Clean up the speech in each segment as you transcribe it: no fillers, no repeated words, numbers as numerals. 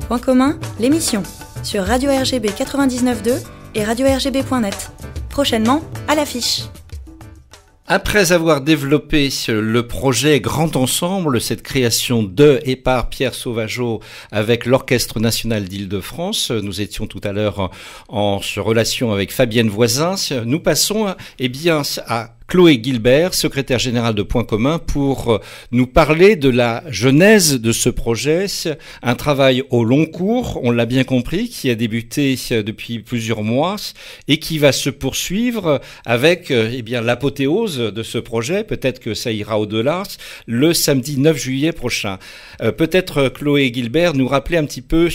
Point commun, l'émission, sur Radio RGB 99.2 et radio-rgb.net. Prochainement, à l'affiche. Après avoir développé le projet Grand Ensemble, cette création de et par Pierre Sauvageau avec l'Orchestre National d'Île-de-France, nous étions tout à l'heure en relation avec Fabienne Voisin. Nous passons à Chloé Guilbert, secrétaire générale de Point commun, pour nous parler de la genèse de ce projet. Un travail au long cours, on l'a bien compris, qui a débuté depuis plusieurs mois et qui va se poursuivre avec l'apothéose de ce projet. Peut-être que ça ira au-delà, le samedi 9 juillet prochain. Peut-être Chloé Guilbert nous rappeler un petit peu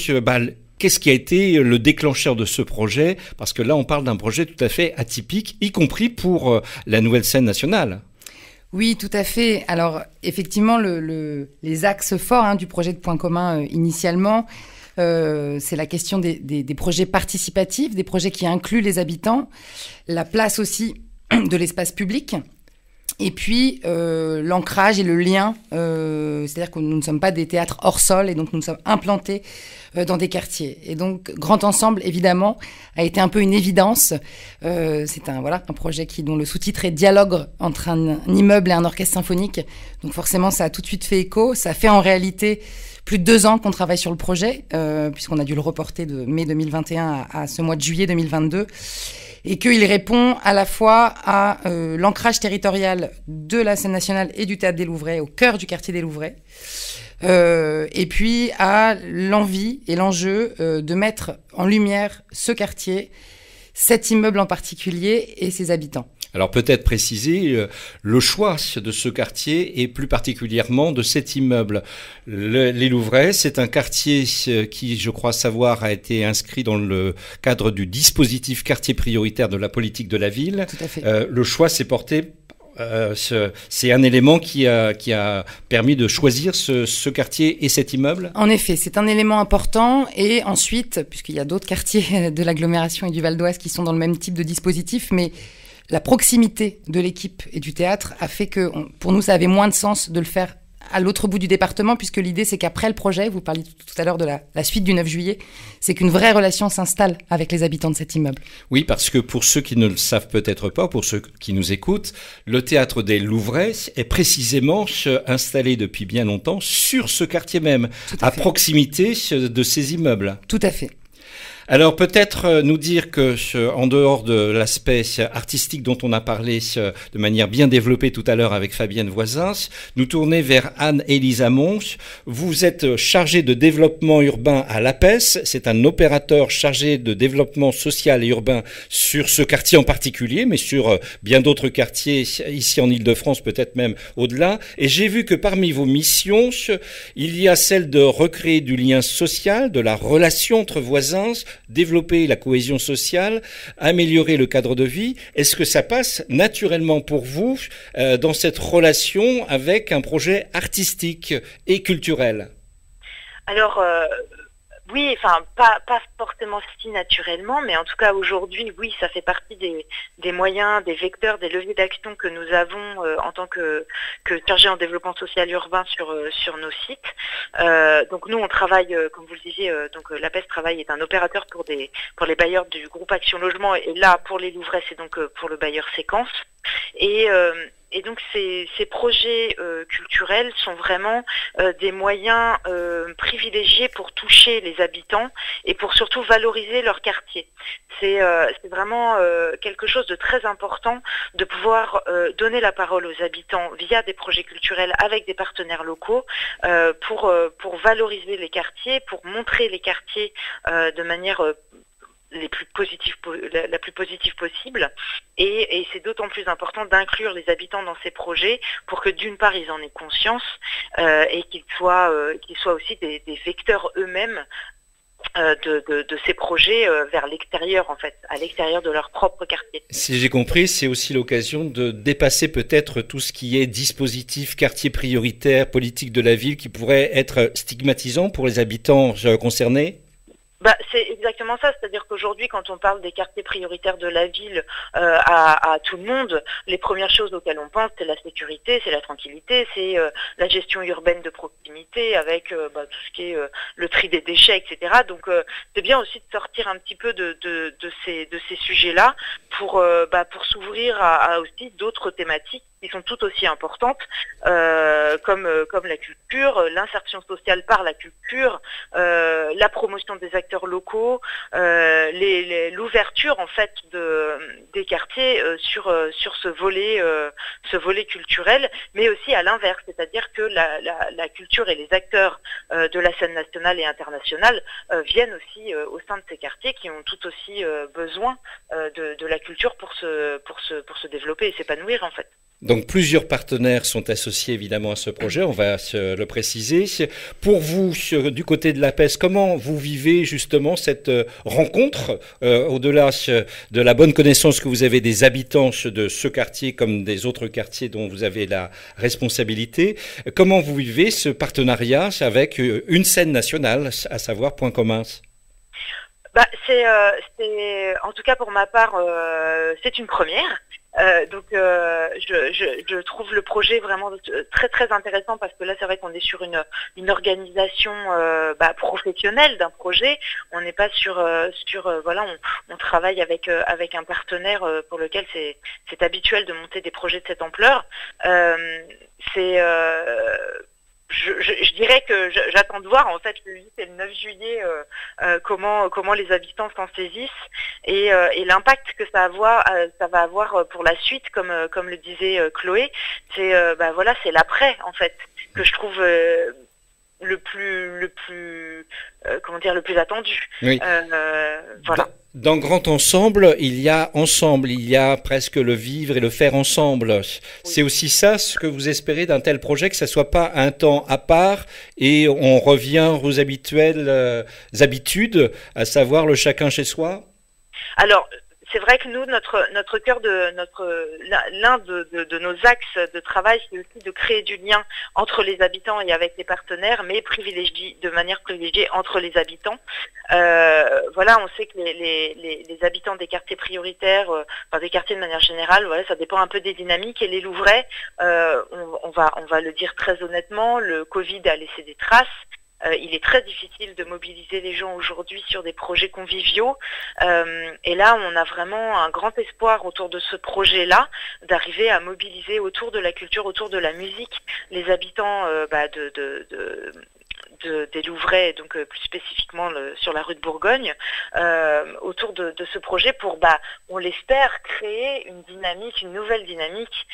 qu'est-ce qui a été le déclencheur de ce projet? Parce que là, on parle d'un projet tout à fait atypique, y compris pour la nouvelle scène nationale. Oui, tout à fait. Alors, effectivement, les axes forts du projet de Point commun initialement, c'est la question des projets participatifs, des projets qui incluent les habitants, la place aussi de l'espace public. Et puis, l'ancrage et le lien, c'est-à-dire que nous ne sommes pas des théâtres hors sol et donc nous sommes implantés dans des quartiers. Et donc, Grand Ensemble, évidemment, a été un peu une évidence. C'est un projet dont le sous-titre est Dialogue entre un immeuble et un orchestre symphonique. Donc forcément, ça a tout de suite fait écho. Ça fait en réalité plus de 2 ans qu'on travaille sur le projet, puisqu'on a dû le reporter de mai 2021 à ce mois de juillet 2022. Et qu'il répond à la fois à l'ancrage territorial de la scène nationale et du Théâtre des Louvrais, au cœur du quartier des Louvrais, et puis à l'envie et l'enjeu de mettre en lumière ce quartier, cet immeuble en particulier et ses habitants. Alors peut-être préciser le choix de ce quartier et plus particulièrement de cet immeuble. Les Louvrais, c'est un quartier qui, je crois savoir, a été inscrit dans le cadre du dispositif quartier prioritaire de la politique de la ville. Tout à fait. Le choix s'est porté... c'est un élément qui a permis de choisir ce quartier et cet immeuble? En effet, c'est un élément important. Et ensuite, puisqu'il y a d'autres quartiers de l'agglomération et du Val d'Oise qui sont dans le même type de dispositif, mais la proximité de l'équipe et du théâtre a fait que, pour nous, ça avait moins de sens de le faire à l'autre bout du département, puisque l'idée, c'est qu'après le projet, vous parliez tout à l'heure de la suite du 9 juillet, c'est qu'une vraie relation s'installe avec les habitants de cet immeuble. Oui, parce que pour ceux qui ne le savent peut-être pas, pour ceux qui nous écoutent, le Théâtre des Louvrais est précisément installé depuis bien longtemps sur ce quartier même, à proximité de ces immeubles. Tout à fait. Alors peut-être nous dire que en dehors de l'aspect artistique dont on a parlé de manière bien développée tout à l'heure avec Fabienne Voisin, nous tourner vers Anne-Élise Amont. Vous êtes chargée de développement urbain à l'APES. C'est un opérateur chargé de développement social et urbain sur ce quartier en particulier, mais sur bien d'autres quartiers ici en Île-de-France, peut-être même au-delà. Et j'ai vu que parmi vos missions, il y a celle de recréer du lien social, de la relation entre voisins, développer la cohésion sociale, améliorer le cadre de vie. Est-ce que ça passe naturellement pour vous dans cette relation avec un projet artistique et culturel? Alors, oui, enfin, pas forcément si naturellement, mais en tout cas aujourd'hui, oui, ça fait partie des moyens, des vecteurs, des leviers d'action que nous avons en tant que chargés en développement social urbain sur nos sites. Donc nous, on travaille, comme vous le disiez, donc l'APES travaille est un opérateur pour les bailleurs du groupe Action Logement, et là, pour les Louvrais, c'est donc pour le bailleur Séquence. Et donc ces projets culturels sont vraiment des moyens privilégiés pour toucher les habitants et pour surtout valoriser leur quartier. C'est vraiment quelque chose de très important de pouvoir donner la parole aux habitants via des projets culturels avec des partenaires locaux pour valoriser les quartiers, pour montrer les quartiers de manière la plus positive possible, et c'est d'autant plus important d'inclure les habitants dans ces projets pour que d'une part ils en aient conscience et qu'ils soient aussi des vecteurs eux-mêmes de ces projets vers l'extérieur, en fait, à l'extérieur de leur propre quartier. Si j'ai compris, c'est aussi l'occasion de dépasser peut-être tout ce qui est dispositif, quartier prioritaire, politique de la ville qui pourrait être stigmatisant pour les habitants concernés. C'est exactement ça, c'est-à-dire qu'aujourd'hui, quand on parle des quartiers prioritaires de la ville à tout le monde, les premières choses auxquelles on pense, c'est la sécurité, c'est la tranquillité, c'est la gestion urbaine de proximité avec tout ce qui est le tri des déchets, etc. Donc c'est bien aussi de sortir un petit peu de ces sujets-là pour s'ouvrir à aussi d'autres thématiques qui sont tout aussi importantes, comme la culture, l'insertion sociale par la culture, la promotion des acteurs locaux, l'ouverture en fait des quartiers sur ce volet culturel, mais aussi à l'inverse, c'est-à-dire que la culture et les acteurs de la scène nationale et internationale viennent aussi au sein de ces quartiers qui ont tout aussi besoin de la culture pour se développer et s'épanouir en fait. Donc plusieurs partenaires sont associés évidemment à ce projet, on va le préciser. Pour vous, du côté de l'APES, comment vous vivez justement cette rencontre, au-delà de la bonne connaissance que vous avez des habitants de ce quartier comme des autres quartiers dont vous avez la responsabilité, comment vous vivez ce partenariat avec une scène nationale, à savoir Point commun? C'est en tout cas pour ma part, c'est une première. Donc je trouve le projet vraiment très très intéressant parce que là c'est vrai qu'on est sur une organisation professionnelle d'un projet. On n'est pas sur on travaille avec un partenaire pour lequel c'est habituel de monter des projets de cette ampleur. Je dirais que j'attends de voir en fait le 8 et le 9 juillet comment les habitants s'en saisissent et l'impact que ça va avoir pour la suite comme le disait Chloé, c'est l'après en fait que je trouve le plus attendu. Oui. Voilà. Dans Grand Ensemble, il y a presque le vivre et le faire ensemble. Oui. C'est aussi ça ce que vous espérez d'un tel projet, que ça soit pas un temps à part et on revient aux habituelles habitudes, à savoir le chacun chez soi? Alors, c'est vrai que nous, notre cœur l'un de nos axes de travail, c'est aussi de créer du lien entre les habitants et avec les partenaires, mais de manière privilégiée entre les habitants. On sait que les habitants des quartiers prioritaires, des quartiers de manière générale, ça dépend un peu des dynamiques. Et les Louvrais, on va le dire très honnêtement, le Covid a laissé des traces. Il est très difficile de mobiliser les gens aujourd'hui sur des projets conviviaux. Et là, on a vraiment un grand espoir autour de ce projet-là, d'arriver à mobiliser autour de la culture, autour de la musique, les habitants des Louvrais, donc plus spécifiquement sur la rue de Bourgogne, autour de ce projet pour, on l'espère, créer une nouvelle dynamique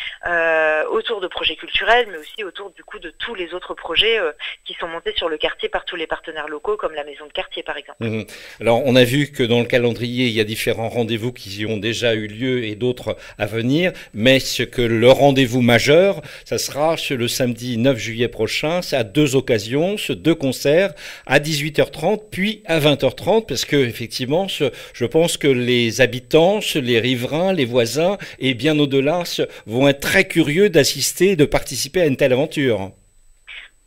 autour de projets culturels, mais aussi autour du coup de tous les autres projets qui sont montés sur le quartier par tous les partenaires locaux, comme la maison de quartier par exemple. Mmh. Alors on a vu que dans le calendrier, il y a différents rendez-vous qui ont déjà eu lieu et d'autres à venir, mais que le rendez-vous majeur, ça sera le samedi 9 juillet prochain, c'est à deux occasions, deux concerts à 18h30 puis à 20h30 parce que effectivement je pense que les habitants, les riverains, les voisins et bien au-delà vont être très curieux d'assister, de participer à une telle aventure.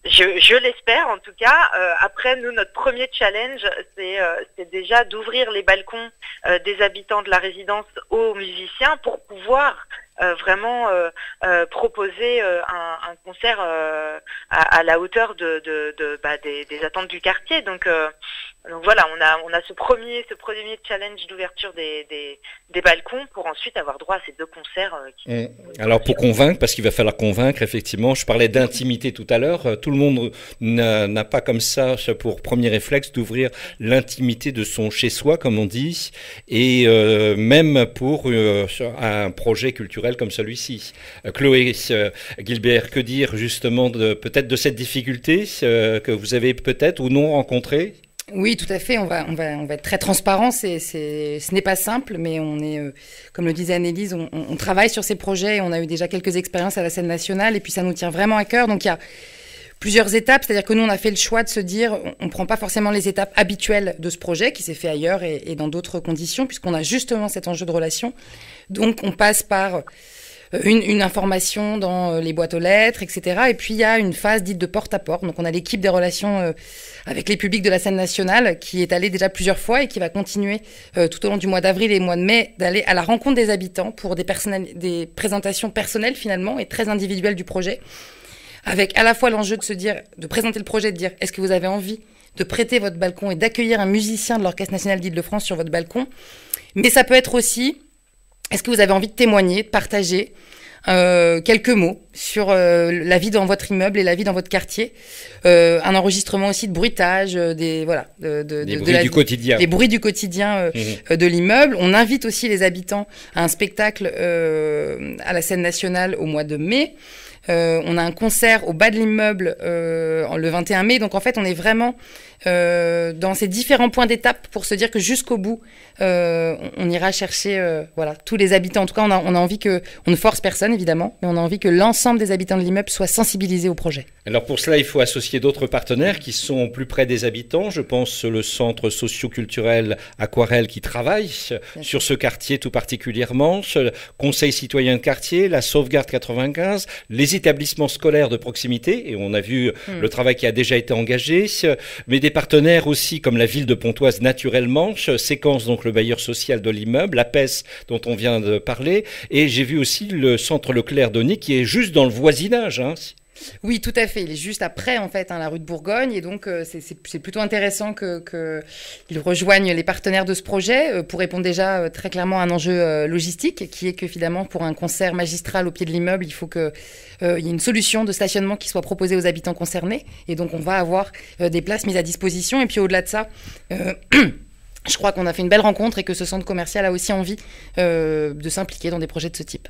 Je l'espère en tout cas. Après, nous, notre premier challenge, c'est déjà d'ouvrir les balcons des habitants de la résidence aux musiciens pour pouvoir vraiment proposer un concert à la hauteur des attentes du quartier. Donc voilà, on a ce premier challenge d'ouverture des balcons pour ensuite avoir droit à ces deux concerts. Alors pour convaincre, parce qu'il va falloir convaincre, effectivement, je parlais d'intimité tout à l'heure, tout le monde n'a pas comme ça pour premier réflexe d'ouvrir l'intimité de son chez-soi, comme on dit, et même pour un projet culturel comme celui-ci. Chloé Guilbert, que dire justement peut-être de cette difficulté que vous avez peut-être ou non rencontrée? Oui, tout à fait. On va être très transparent. Ce n'est pas simple, mais on est, comme le disait Annelise, on travaille sur ces projets. Et on a eu déjà quelques expériences à la scène nationale, et puis ça nous tient vraiment à cœur. Donc il y a plusieurs étapes, c'est-à-dire que nous on a fait le choix de se dire, on prend pas forcément les étapes habituelles de ce projet qui s'est fait ailleurs et dans d'autres conditions, puisqu'on a justement cet enjeu de relation. Donc on passe par une information dans les boîtes aux lettres, etc. Et puis il y a une phase dite de porte-à-porte. Donc on a l'équipe des relations avec les publics de la scène nationale qui est allée déjà plusieurs fois et qui va continuer tout au long du mois d'avril et mois de mai d'aller à la rencontre des habitants pour des présentations personnelles finalement et très individuelles du projet. Avec à la fois l'enjeu de présenter le projet, de dire est-ce que vous avez envie de prêter votre balcon et d'accueillir un musicien de l'Orchestre national d'Île-de-France sur votre balcon. Mais ça peut être aussi est-ce que vous avez envie de témoigner, de partager quelques mots sur la vie dans votre immeuble et la vie dans votre quartier, un enregistrement aussi de bruitage, des bruits du quotidien, les bruits du quotidien de l'immeuble. On invite aussi les habitants à un spectacle à la scène nationale au mois de mai. On a un concert au bas de l'immeuble le 21 mai. Donc en fait, on est vraiment dans ces différents points d'étape pour se dire que jusqu'au bout, on ira chercher tous les habitants. En tout cas, on a envie on ne force personne évidemment, mais on a envie que l'ensemble des habitants de l'immeuble soient sensibilisés au projet. Alors pour cela, il faut associer d'autres partenaires qui sont plus près des habitants. Je pense le centre socio-culturel Aquarelle qui travaille sur ce quartier tout particulièrement, le Conseil citoyen de quartier, la Sauvegarde 95, les établissements scolaires de proximité, et on a vu le travail qui a déjà été engagé, mais des partenaires aussi comme la ville de Pontoise naturellement, Séquence donc le bailleur social de l'immeuble, l'APES dont on vient de parler, et j'ai vu aussi le centre Leclerc d'Ony qui est juste dans le voisinage. Oui, tout à fait. Il est juste après, en fait, la rue de Bourgogne. Et donc, c'est plutôt intéressant qu'ils rejoignent les partenaires de ce projet pour répondre déjà très clairement à un enjeu logistique, qui est que finalement, pour un concert magistral au pied de l'immeuble, il faut qu'il y ait une solution de stationnement qui soit proposée aux habitants concernés. Et donc, on va avoir des places mises à disposition. Et puis, au-delà de ça... je crois qu'on a fait une belle rencontre et que ce centre commercial a aussi envie de s'impliquer dans des projets de ce type.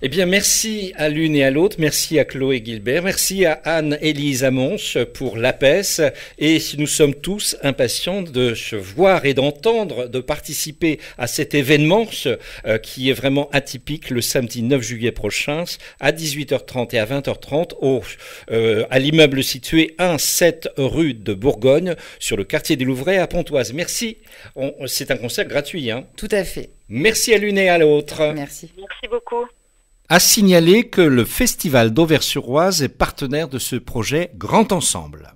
Eh bien, merci à l'une et à l'autre. Merci à Chloé Guilbert. Merci à Anne-Élise Amons pour l'APES. Et nous sommes tous impatients de se voir et d'entendre, de participer à cet événement qui est vraiment atypique le samedi 9 juillet prochain à 18h30 et à 20h30 à l'immeuble situé 1-7 rue de Bourgogne sur le quartier des Louvrais à Pontoise. Merci. C'est un concert gratuit. Tout à fait. Merci à l'une et à l'autre. Merci. Merci beaucoup. À signaler que le Festival d'Auvers-sur-Oise est partenaire de ce projet Grand Ensemble.